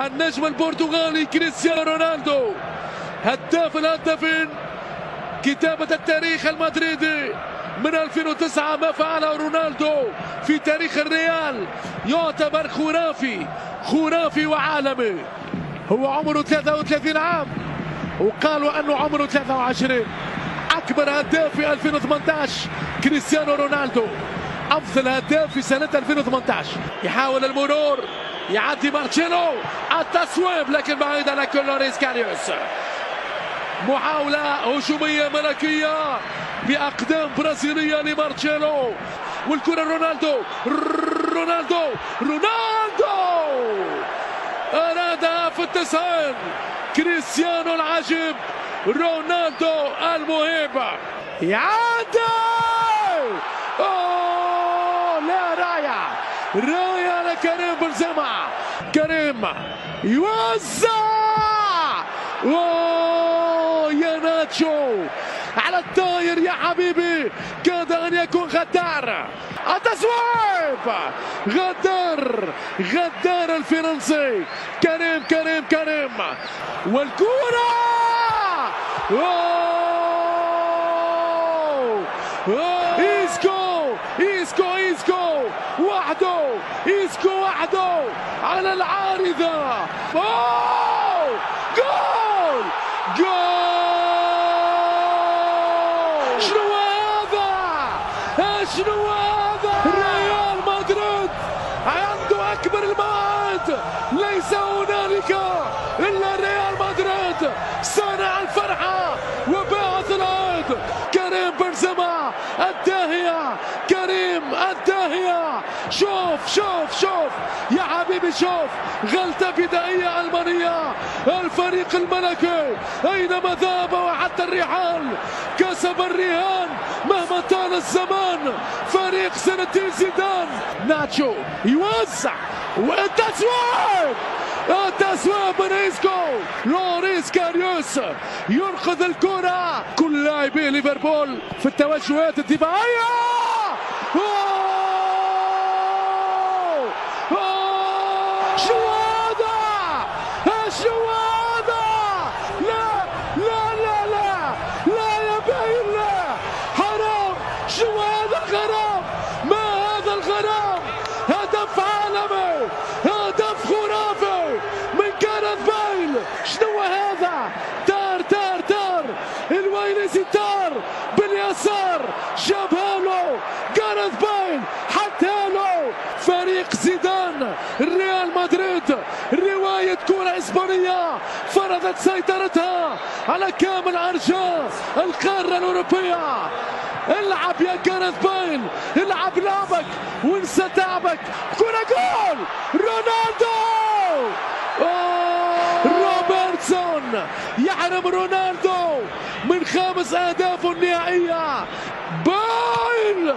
النجم البرتغالي كريستيانو رونالدو هداف الهدافين، كتابة التاريخ المدريدي من 2009. ما فعله رونالدو في تاريخ الريال يعتبر خرافي وعالمي. هو عمره 33 عام وقالوا أنه عمره 23. أكبر هداف في 2018 كريستيانو رونالدو، أفضل هداف في سنة 2018. يحاول المرور، يعدي مارتشيلو، التصويب لكن بعيد عن لوريس كاريوس. محاولة هجومية ملكية بأقدام برازيلية لمارتشيلو، والكرة رونالدو أرادها في التسعين. كريستيانو العجيب، رونالدو الموهبة، يعدي. لا، راية لكريم بنزيما. كريم يوزع، يا ناتشو على الطاير يا حبيبي، كاد أن يكون غدار. التصويب، غدار الفرنسي كريم والكرة إيسكو وحده على العارضة. جول! شنو هذا؟ ريال مدريد عنده أكبر الموعد، ليس هنالك إلا ريال مدريد، صانع الفرحة وباعث العيد. كريم بنزيما الداهية، شوف يا حبيبي، شوف غلطة بدائية ألمانية. الفريق الملكي أينما ذهب وحتى الرحال كسب الرهان مهما طال الزمان. فريق سنتين زيدان. ناتشو يوزع والتصويب من لوريس كاريوس ينقذ الكرة. كل لاعبي ليفربول في التوجهات الدفاعية. شنو هذا؟ لا يا باين، لا حرام. شنو هذا الغرام؟ ما هذا الغرام؟ هدف عالمي، هدف خرافي من جاريث بيل. شنو هذا؟ تار الويلزي، تار باليسار، جابها له جاريث بيل، حطها له. فريق زيدان، ريال مدريد، رواية كرة إسبانية فرضت سيطرتها على كامل أرجاء القارة الأوروبية. العب يا جاريث بيل، العب لعبك وانسى تعبك. كرة جول! رونالدو! روبرتسون يحرم رونالدو من 5 أهداف النهائية. بيل!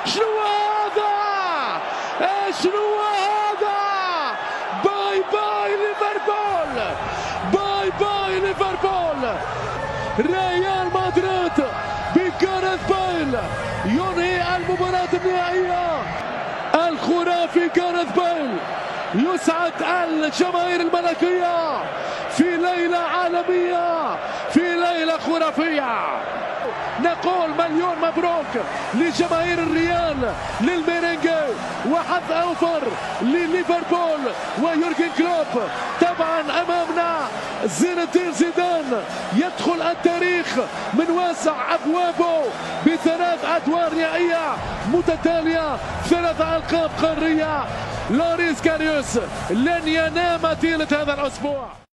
شنو هذا؟ باي ليفربول. ريال مدريد بجاريث بيل ينهي المباراة النهائية. الخرافي جاريث بيل يسعد الجماهير الملكية في ليلة عالمية، في ليلة خرافية. نقول مليون مبروك لجماهير الريال، للميرينجي، وحظ أوفر لليفربول ويورجن كلوب. طبعا أمامنا زين الدين زيدان يدخل التاريخ من واسع أبوابه ب3 أدوار نهائية متتالية، 3 ألقاب قارية. لوريس كاريوس لن ينام طيلة هذا الأسبوع.